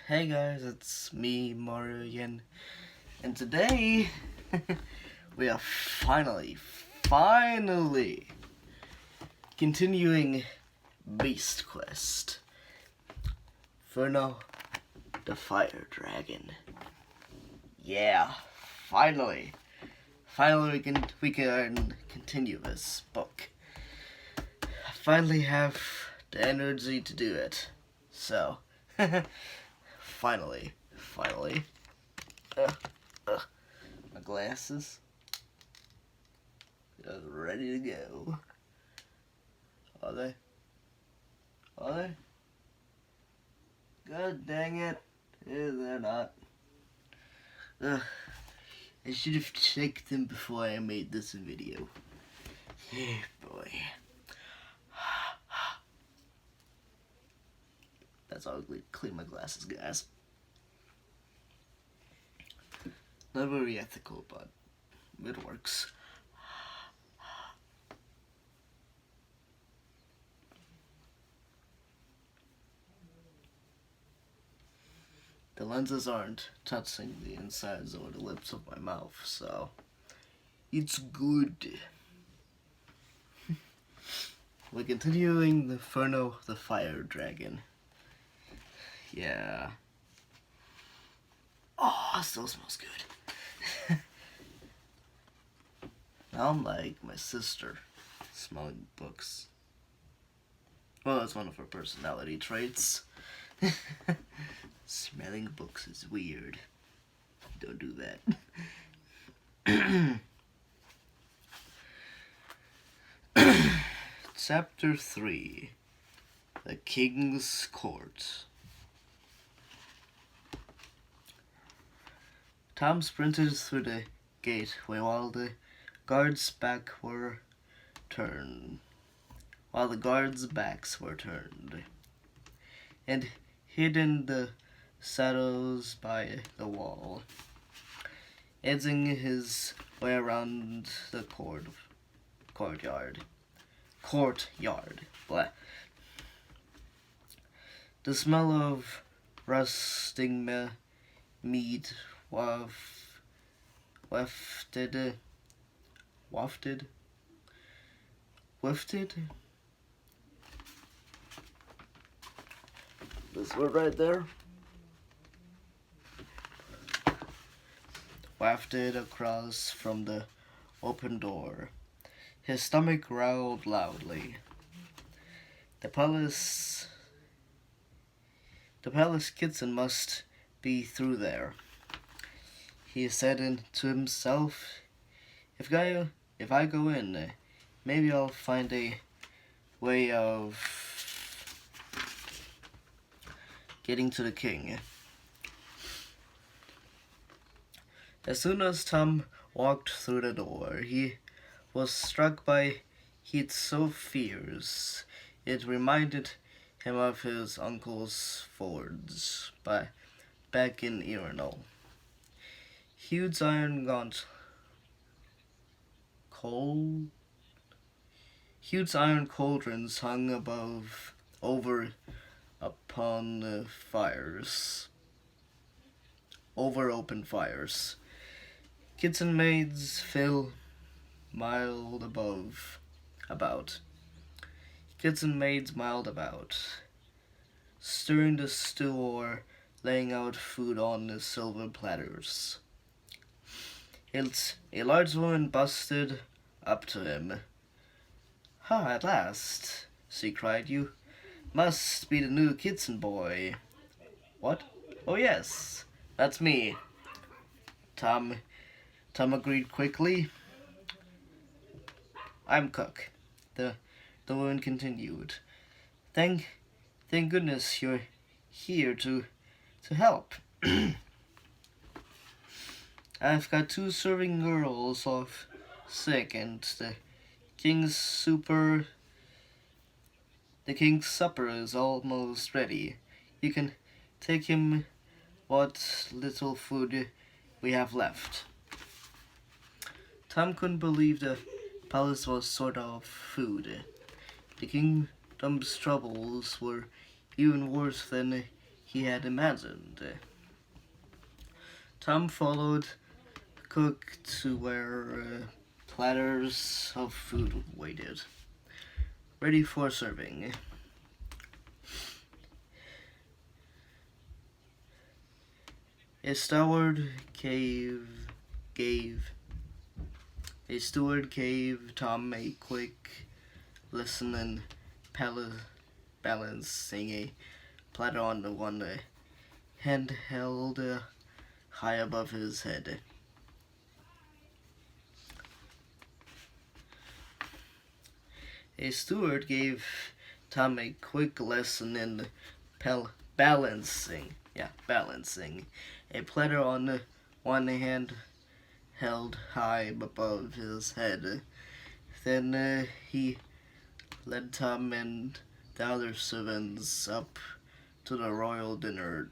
Hey guys, it's me, Mario again, and today we are finally continuing Beast Quest Ferno, the Fire Dragon. Yeah, finally we can continue this book. I finally have the energy to do it, so. Finally. My glasses. Just ready to go. Are they? God dang it. They're not. I should have checked them before I made this video. Yeah, boy. That's how I clean my glasses, guys. Not very ethical, but it works. The lenses aren't touching the insides or the lips of my mouth, so it's good. We're continuing the Ferno, the Fire Dragon. Yeah. Oh, it still smells good. Now I'm like my sister, smelling books. Well, that's one of her personality traits. Smelling books is weird. Don't do that. Chapter 3. The King's Court. Tom sprinted through the gateway while the guards' backs were turned, and hid in the shadows by the wall, edging his way around the courtyard. Blah. The smell of rusting meat wafted. This word right there. Wafted across from the open door. His stomach growled loudly. The palace kitchen must be through there, he said to himself. If I go in, maybe I'll find a way of getting to the king. As soon as Tom walked through the door, he was struck by heat so fierce it reminded him of his uncle's forge back in Ironal. Huge iron cauldrons hung over open fires. Kitchen maids miled about, stirring the stew or laying out food on the silver platters. A large woman busted up to him. "Ah, at last," she cried. "You must be the new kitchen boy." "What? Oh yes, that's me," Tom agreed quickly. "I'm cook," the woman continued. Thank goodness you're here to help. I've got 2 serving girls off sick, and the king's supper is almost ready. You can take him what little food we have left." Tom couldn't believe the palace was sort of food. The kingdom's troubles were even worse than he had imagined. Tom followed the cook to where platters of food waited, ready for serving. A steward gave Tom a quick listen and balancing a platter on the one hand held high above his head. A steward gave Tom a quick lesson in balancing. Yeah, balancing. A platter on one hand held high above his head. Then he led Tom and the other servants up to the royal dinner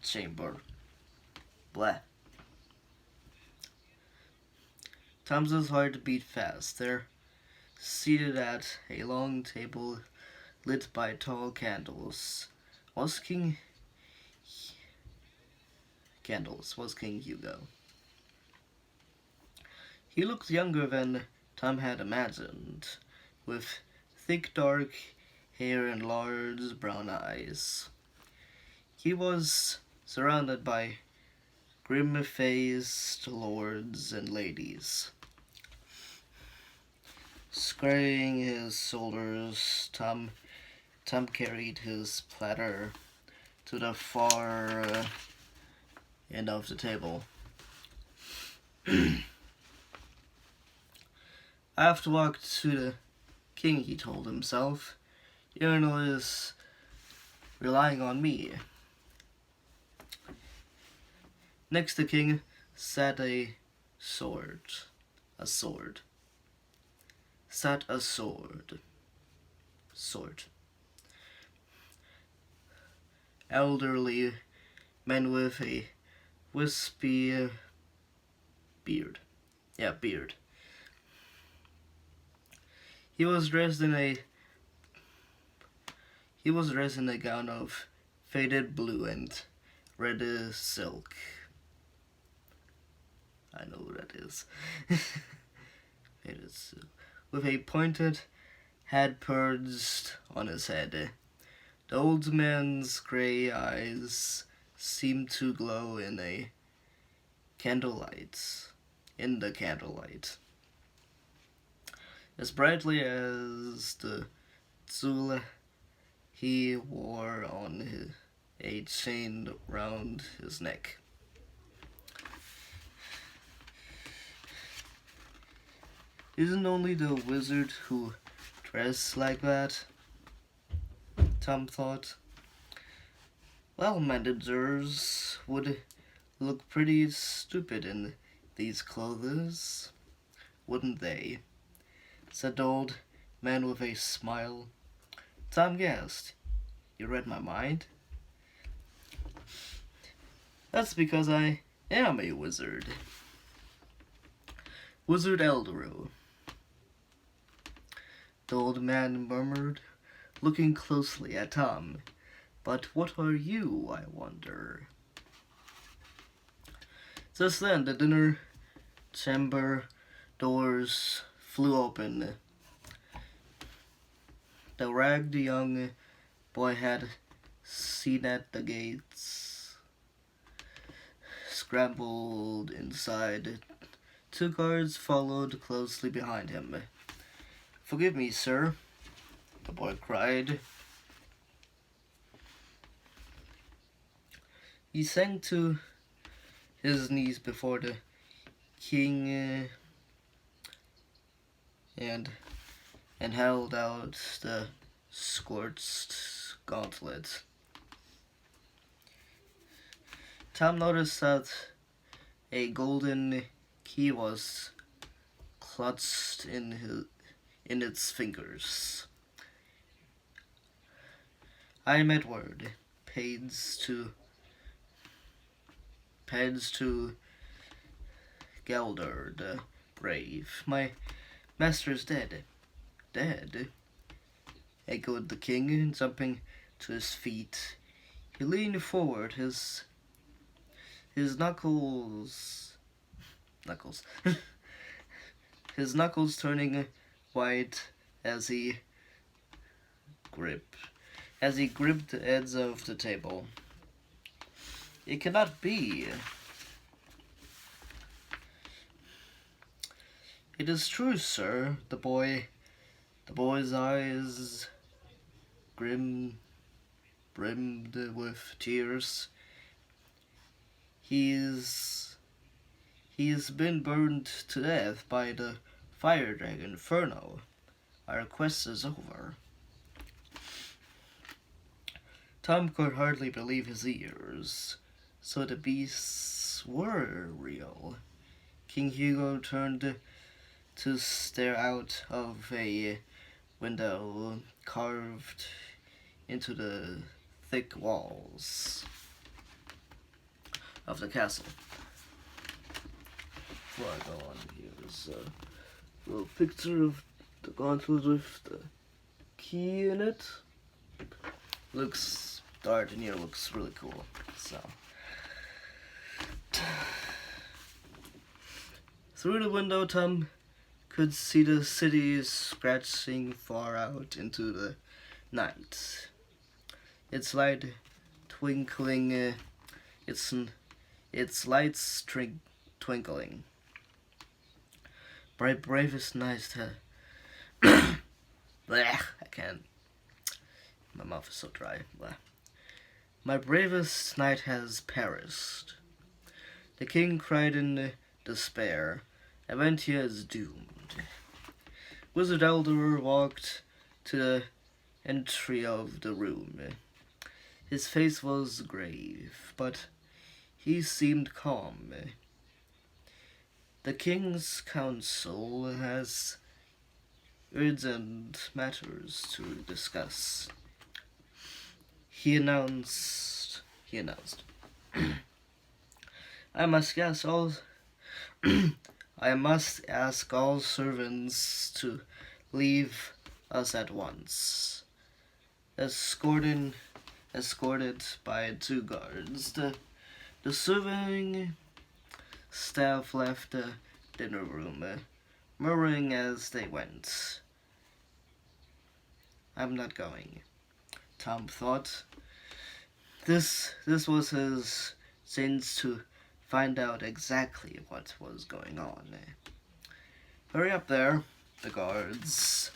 chamber. Blah. Tom's heart beat fast. They're seated at a long table lit by tall candles was King Hugo. He looked younger than Tom had imagined, with thick dark hair and large brown eyes. He was surrounded by grim-faced lords and ladies. Squaring his shoulders, Tom carried his platter to the far end of the table. I have to walk to the king, he told himself. Urinal is relying on me. Next the king sat a sword. Elderly man with a wispy beard. Yeah, beard. He was dressed in a gown of faded blue and red silk. I know what that is. Faded silk. With a pointed hat perched on his head. The old man's gray eyes seemed to glow in the candlelight. As brightly as the jewel he wore on a chain round his neck. Isn't only the wizard who dressed like that? Tom thought. Well, managers would look pretty stupid in these clothes, wouldn't they? Said the old man with a smile. Tom guessed. You read my mind? That's because I am a wizard. Wizard Eldorou. The old man murmured, looking closely at Tom. But what are you, I wonder? Just then, the dinner chamber doors flew open. The ragged young boy had seen at the gates scrambled inside. 2 guards followed closely behind him. Forgive me, sir, the boy cried. He sank to his knees before the king and held out the scorched gauntlet. Tom noticed that a golden key was clutched in its fingers. I am at word. Pays to Gelder the brave. My master is dead. Dead? Echoed the king, jumping to his feet. He leaned forward, his knuckles his knuckles turning white as he gripped the edge of the table. It cannot be. It is true, sir. The boy's eyes brimmed with tears. He's been burned to death by the fire dragon Ferno. Our quest is over. Tom could hardly believe his ears. So the beasts were real. King Hugo turned to stare out of a window carved into the thick walls of the castle. Before I go on, here's a little picture of the gauntlet with the key in it. Looks, the art in here looks really cool. So, through the window, Tom could see the city stretching far out into the night. Its light twinkling, its lights twinkling. Bravest night Blech, I can't. My mouth is so dry. Blech. My bravest knight has perished. The king cried in despair. Aventia is doomed. Wizard Elder walked to the entry of the room. His face was grave, but he seemed calm. The king's council has urgent matters to discuss. He announced, I must ask all servants to leave us at once. Escorted by 2 guards, the serving staff left the dinner room, murmuring as they went. I'm not going, Tom thought. This was his chance to find out exactly what was going on. Hurry up there, the guards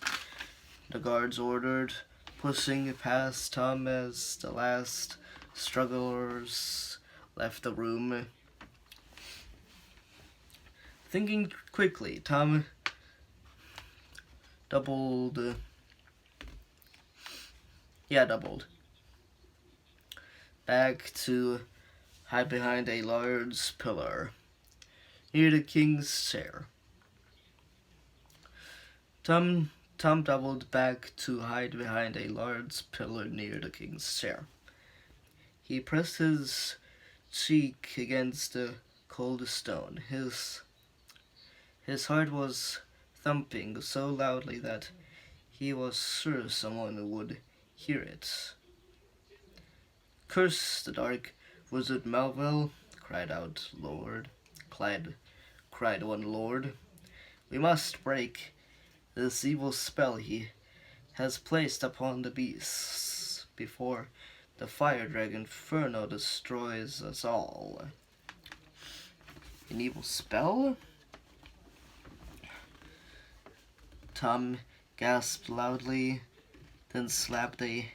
ordered, pushing past Tom as the last strugglers left the room. Thinking quickly, Tom doubled back to hide behind a large pillar near the king's chair. Tom doubled back to hide behind a large pillar near the king's chair. He pressed his cheek against the cold stone. His heart was thumping so loudly that he was sure someone would hear it. Curse the dark wizard Melville, cried one lord. We must break this evil spell he has placed upon the beasts before the fire dragon Ferno destroys us all. An evil spell? Tom gasped loudly, then slapped a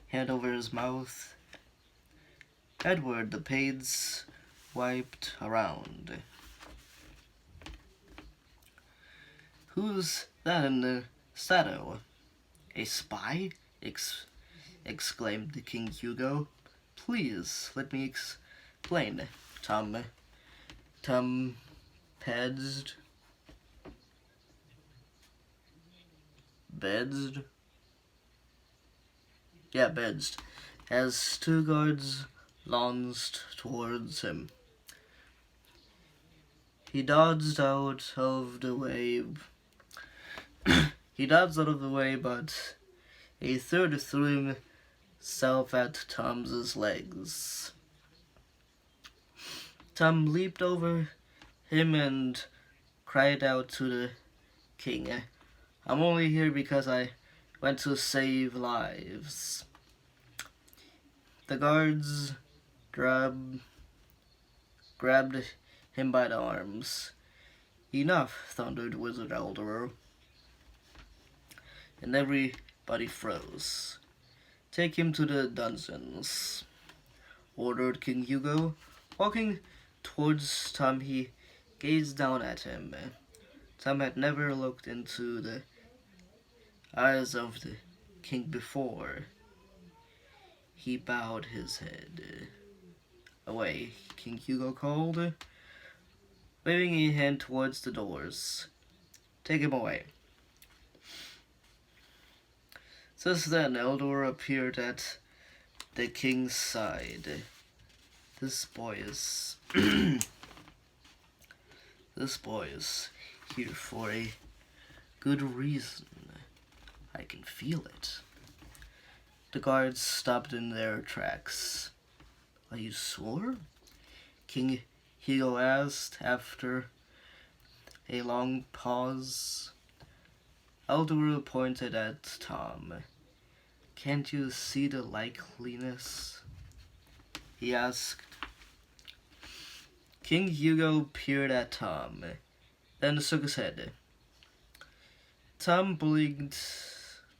hand over his mouth. Edward the page wiped around. Who's that in the shadow? A spy? Exclaimed King Hugo. Please, let me explain. Tom bedged as 2 guards lunged towards him. He dodged out of the way, but a third threw him himself at Tom's legs. Tom leaped over him and cried out to the king, "I'm only here because I went to save lives." The guards grabbed him by the arms. "Enough," thundered Wizard Elderer, and everybody froze. "Take him to the dungeons," ordered King Hugo. Walking towards Tom, he gazed down at him. Tom had never looked into the eyes of the king before. He bowed his head. "Away," King Hugo called, waving a hand towards the doors. "Take him away." Just then, Eldor appeared at the king's side. This boy is here for a good reason. I can feel it. The guards stopped in their tracks. "Are you sure?" King Hugo asked after a long pause. Eldor pointed at Tom. "Can't you see the likeliness?" he asked. King Hugo peered at Tom, then shook his head. Tom blinked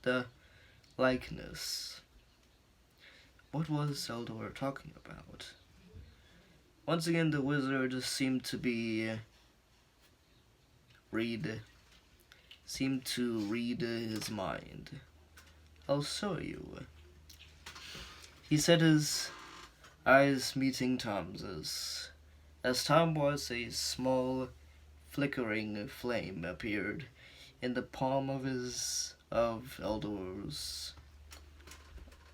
the likeness. What was Eldor talking about? Once again, the wizard seemed to read his mind. "I'll show you," he said, his eyes meeting Tom's. As Tom was, a small flickering flame appeared in the palm of Eldor's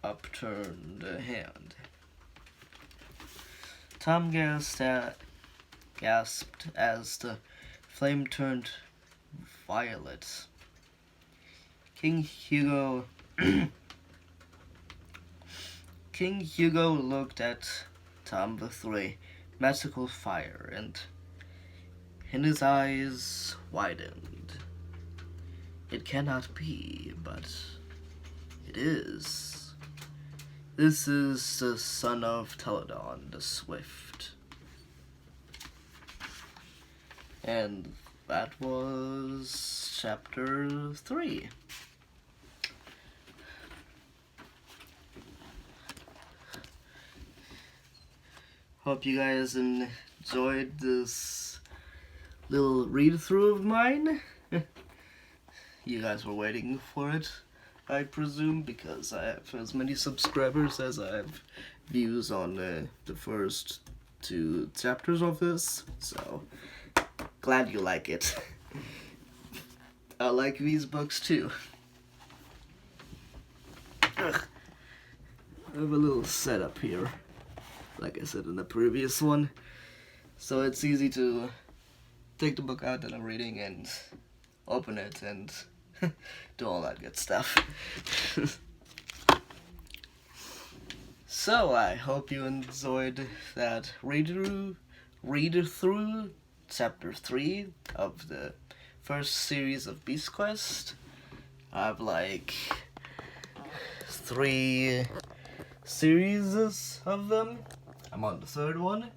upturned hand. Tom gasped as the flame turned violet. King Hugo looked at Tom through a magical fire, and his eyes widened. "It cannot be, but it is. This is the son of Teledon the Swift." And that was chapter 3. Hope you guys enjoyed this little read-through of mine. You guys were waiting for it, I presume, because I have as many subscribers as I have views on the first 2 chapters of this, so glad you like it. I like these books too. Ugh. I have a little setup here, like I said in the previous one, so it's easy to take the book out that I'm reading and open it and do all that good stuff. So I hope you enjoyed that read through chapter 3 of the first series of Beast Quest. I have like 3 series of them. I'm on the 3rd one.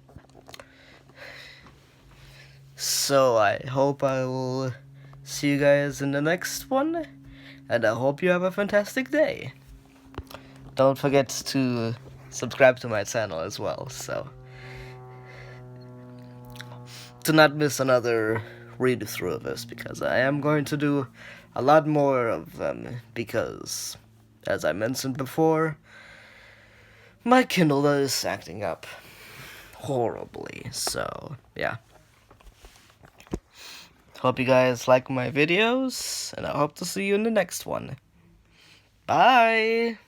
So I hope I will see you guys in the next one, and I hope you have a fantastic day. Don't forget to subscribe to my channel as well, so to not miss another read-through of this, because I am going to do a lot more of them, because, as I mentioned before, my Kindle is acting up horribly, so yeah. Hope you guys like my videos, and I hope to see you in the next one. Bye!